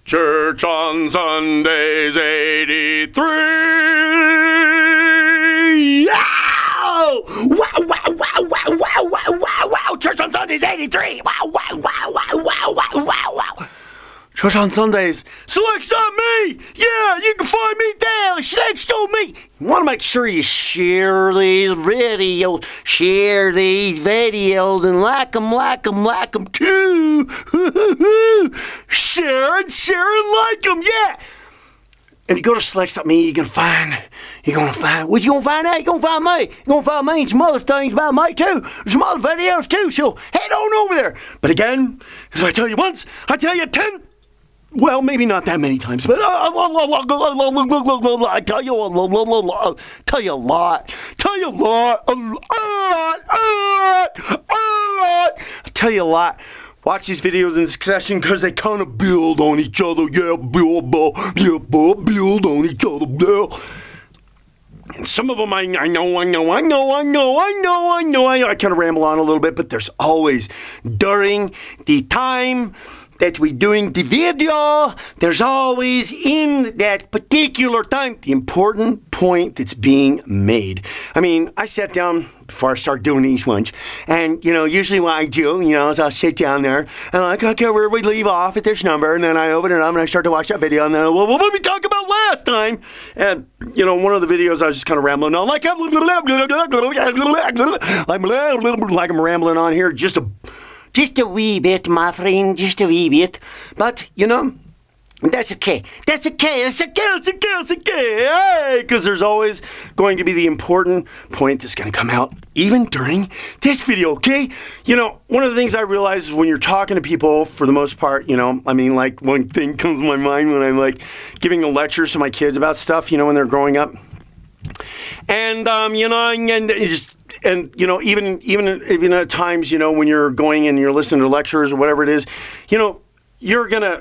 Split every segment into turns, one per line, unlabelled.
Church on Sundays 83. Wow! Wow, wow, wow, wow, wow, wow, wow, wow. Church on Sundays 83. Wow, wow, wow, wow, wow, wow, wow, wow. Church on Sundays. Select.me. Yeah, you can find me there. Select.me. You want to make sure you share these videos. Share these videos and like them too. Share and like them, yeah. And you go to Select.me, you're going to find what you going to find out? You're going to find me. You're going to find me and some other things about me too. Some other videos too, so head on over there. But again, as I tell you once, I tell you 10. Well, maybe not that many times, but I tell you a lot. Tell you a lot. I tell you a lot. Watch these videos in succession because they kind of build on each other. Yeah, build on each other. Yeah. And some of them I know. I kind of ramble on a little bit, but there's always, during the time that we're doing the video, there's always in that particular time the important point that's being made. I mean, I sat down before I start doing these ones, and usually what I do, is I'll sit down there and I'm like, okay, where we leave off at this number, and then I open it up and I start to watch that video, and then, well, what did we talk about last time? And one of the videos I was just kind of rambling on, like I'm rambling on here just a wee bit, my friend, just a wee bit. But, that's okay. That's okay. Because there's always going to be the important point that's going to come out even during this video, okay? One of the things I realize is when you're talking to people, for the most part, one thing comes to my mind when I'm, giving the lectures to my kids about stuff, when they're growing up. And, even at times, when you're going and you're listening to lectures or whatever it is, you're gonna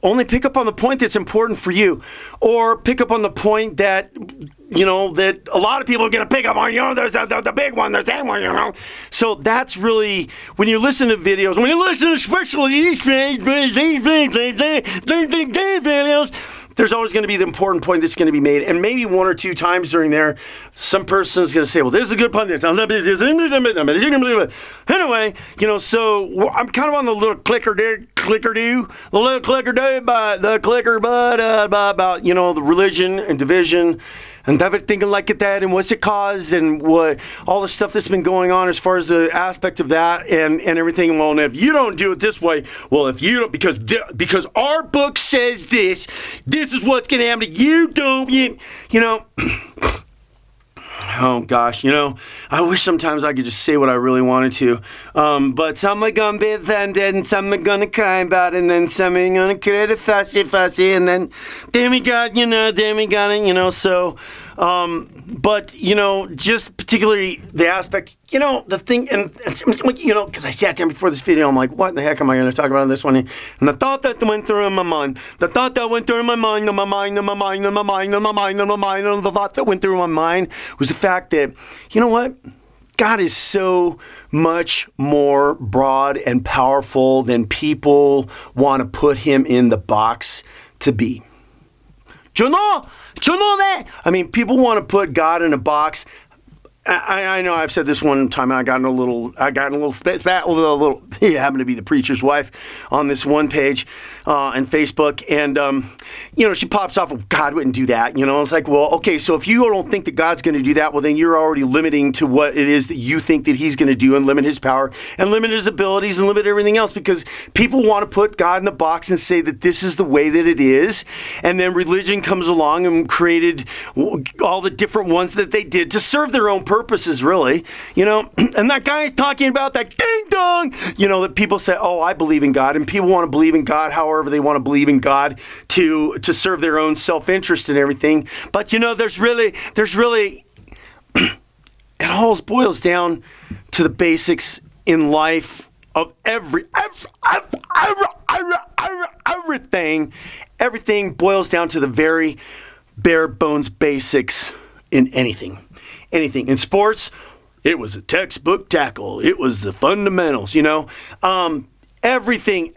only pick up on the point that's important for you, or pick up on the point that that a lot of people are gonna pick up on. There's the big one, there's that one, So that's really, when you listen to videos, when you listen especially these videos, there's always going to be the important point that's going to be made. And maybe one or two times during there, some person is going to say, well, this is a good point. Anyway, so I'm kind of on the little clicker-do by the clicker, but about, the religion and division and everything like that, and what's it caused, and what all the stuff that's been going on as far as the aspect of that and everything. Well, and if you don't do it this way, well, if you don't, because our book says this is what's going to happen. You don't, oh gosh, I wish sometimes I could just say what I really wanted to. But some are gonna be offended, and some are gonna cry about it, and then some are gonna create a fussy, and then we got it, so, but, just particularly the aspect, the thing, and because I sat down before this video, I'm like, what the heck am I going to talk about in this one? And the thought that went through my mind, the thought that went through my mind was the fact that, what? God is so much more broad and powerful than people want to put him in the box to be. Do you know that? I mean, people want to put God in a box. I know I've said this one time, and I got in a little spat with a little, he happened to be the preacher's wife on this one page on Facebook, and, she pops off, well, God wouldn't do that, it's like, well, okay, so if you don't think that God's going to do that, well, then you're already limiting to what it is that you think that he's going to do, and limit his power, and limit his abilities, and limit everything else, because people want to put God in the box and say that this is the way that it is, and then religion comes along and created all the different ones that they did to serve their own purposes, really, and that guy's talking about that ding dong, that people say, oh, I believe in God, and people want to believe in God however they want to believe in God to serve their own self-interest and everything. But there's really it all boils down to the basics in life of everything. Everything boils down to the very bare bones basics in anything. In sports, it was a textbook tackle. It was the fundamentals, Everything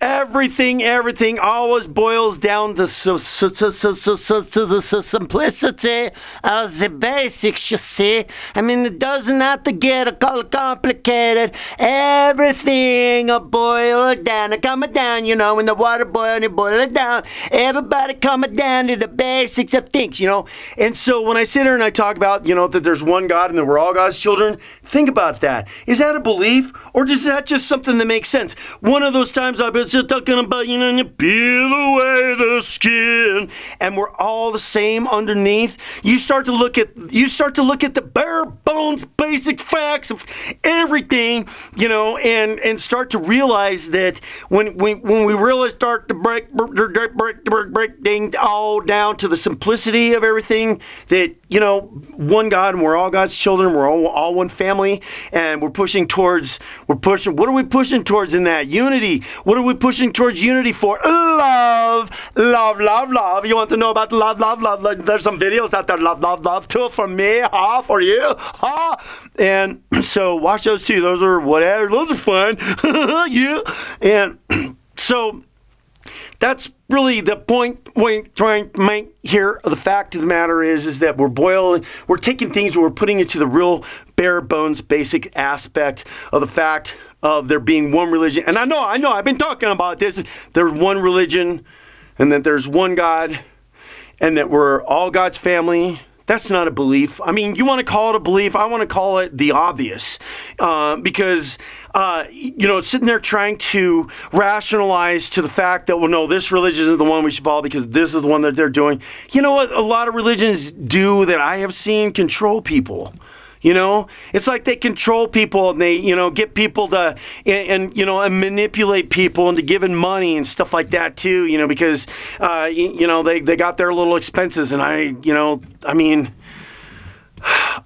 always boils down to the simplicity of the basics, you see. I mean, it doesn't have to get complicated. Everything will boil it down. And coming down, you know, when the water boils, you boil it down. Everybody coming down to the basics of things, you know. And so when I sit here and I talk about, you know, that there's one God and that we're all God's children, think about that. Is that a belief, or is that just something that makes sense? One of those times I've been just talking about, you know, you peel away the skin, and we're all the same underneath. You start to look at the bare bones, basic facts of everything, you know, and start to realize that when we really start to break things all down to the simplicity of everything, that, you know, one God and we're all God's children, we're all one family, and what are we pushing towards in that? Unity. What are we pushing towards unity for? Love. You want to know about love? There's some videos out there, love too, from me, for you, and so watch those too. Those are fun. Yeah. And so that's really the point we're trying to make here. The fact of the matter is that we're taking things and we're putting it to the real bare bones, basic aspect of the fact of there being one religion. And I know, I've been talking about this. There's one religion, and that there's one God, and that we're all God's family. That's not a belief. I mean, you want to call it a belief. I want to call it the obvious, because, you know, sitting there trying to rationalize to the fact that, well, no, this religion isn't the one we should follow because this is the one that they're doing. You know what a lot of religions do that I have seen? Control people. You know, it's like they control people and they, you know, get people to, and you know, and manipulate people into giving money and stuff like that too, you know, because, you know, they got their little expenses. And I mean,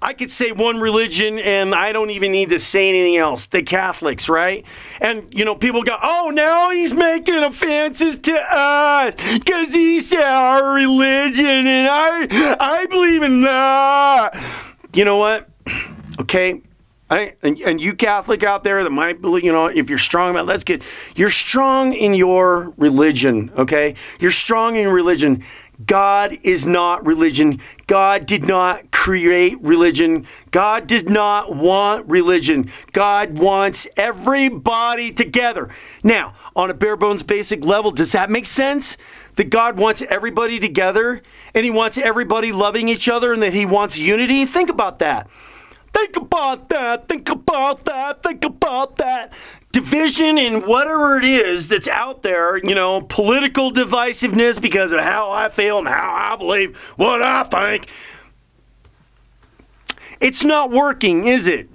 I could say one religion and I don't even need to say anything else. The Catholics, right? And, you know, people go, oh, now he's making offenses to us because he's our religion and I believe in that. You know what? Okay, and you Catholic out there that might believe, you know, if you're strong about it, you're strong in your religion, okay? You're strong in religion. God is not religion. God did not create religion. God did not want religion. God wants everybody together. Now, on a bare bones basic level, does that make sense? That God wants everybody together and he wants everybody loving each other and that he wants unity? Think about that. Think about that. Division and whatever it is that's out there, you know, political divisiveness because of how I feel and how I believe, what I think. It's not working, is it?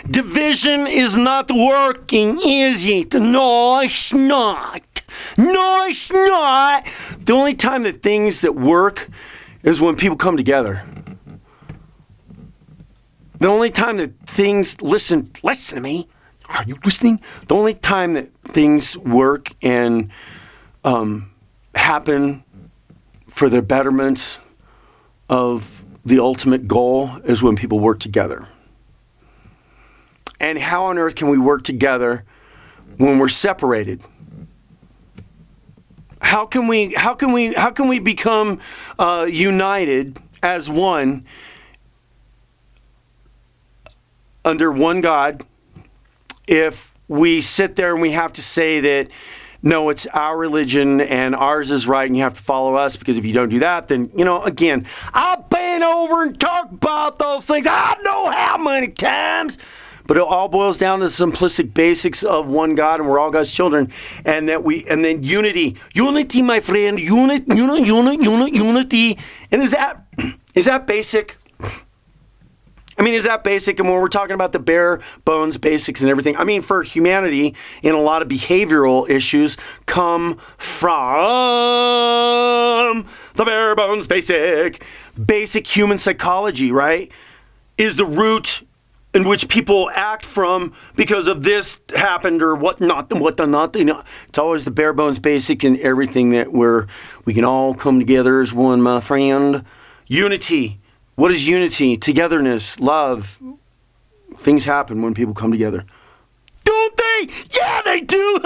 Division is not working, is it? No, it's not. No, it's not. The only time that things that work is when people come together. The only time that things, listen to me. Are you listening? The only time that things work and happen for the betterment of the ultimate goal is when people work together. And how on earth can we work together when we're separated? How can we become united as one under one God if we sit there and we have to say that, no, it's our religion and ours is right and you have to follow us, because if you don't do that, then, you know, again, I've been over and talked about those things I don't know how many times, but it all boils down to the simplistic basics of one God and we're all God's children, and then unity, my friend, unity. And is that basic? I mean, is that basic? And when we're talking about the bare bones basics and everything, I mean, for humanity, in a lot of behavioral issues come from the bare bones basic human psychology, right? Is the root in which people act from because of this happened or what not. You know, it's always the bare bones basic and everything that we can all come together as one, my friend. Unity. What is unity? Togetherness, love. Things happen when people come together. Don't they? Yeah, they do.